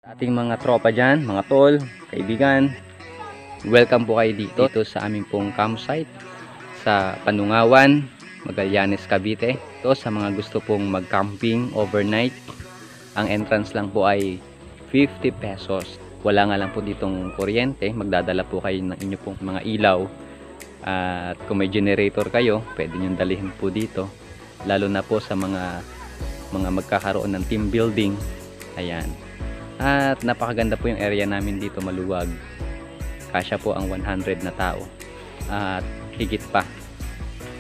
Sa ating mga tropa dyan, mga tol, kaibigan, welcome po kayo dito sa aming pong campsite sa Panungawan, Magallanes, Cavite. Ito sa mga gusto pong mag-camping overnight. Ang entrance lang po ay 50 pesos. Wala nga lang po ditong kuryente. Magdadala po kayo ng inyo pong mga ilaw. At kung may generator kayo, pwede nyo dalhin po dito. Lalo na po sa mga magkakaroon ng team building. Ayan. At napakaganda po yung area namin dito, maluwag. Kasya po ang 100 na tao. At higit pa.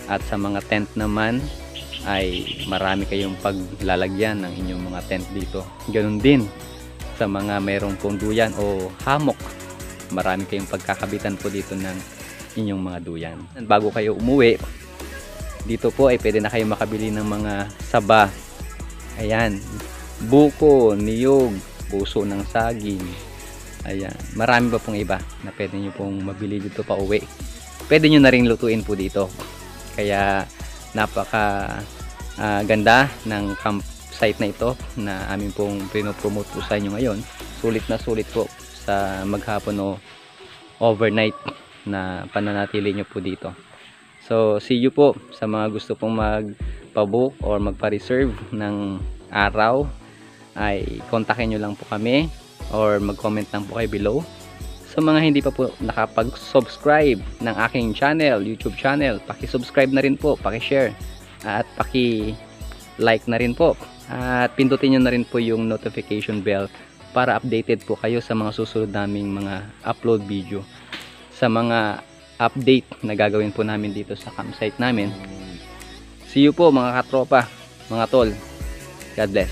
At sa mga tent naman ay marami kayong paglalagyan ng inyong mga tent dito. Ganun din sa mga mayroong pong duyan o hammock. Marami kayong pagkakabitan po dito ng inyong mga duyan. Bago kayo umuwi, dito po ay pwede na kayo makabili ng mga saba. Ayan, buko, niyog, puso ng saging. Ayan, marami pa pong iba na pwede nyo pong mabili dito pa uwi. Pwede nyo na rin lutuin po dito. Kaya napaka ganda ng campsite na ito na amin pong pinopromote po sa inyo ngayon. Sulit na sulit po sa maghapon o overnight na pananatili nyo po dito. So see you po sa mga gusto pong magpa-book or magpa-reserve ng araw, ay kontakin nyo lang po kami or mag-comment lang po kayo below. Sa mga hindi pa po nakapag-subscribe ng aking channel, YouTube channel, paki-subscribe na rin po, paki-share at paki-like na rin po, at pindutin nyo na rin po yung notification bell para updated po kayo sa mga susunod naming mga upload video, sa mga update na gagawin po namin dito sa campsite namin. See you po mga katropa, mga tol. God bless.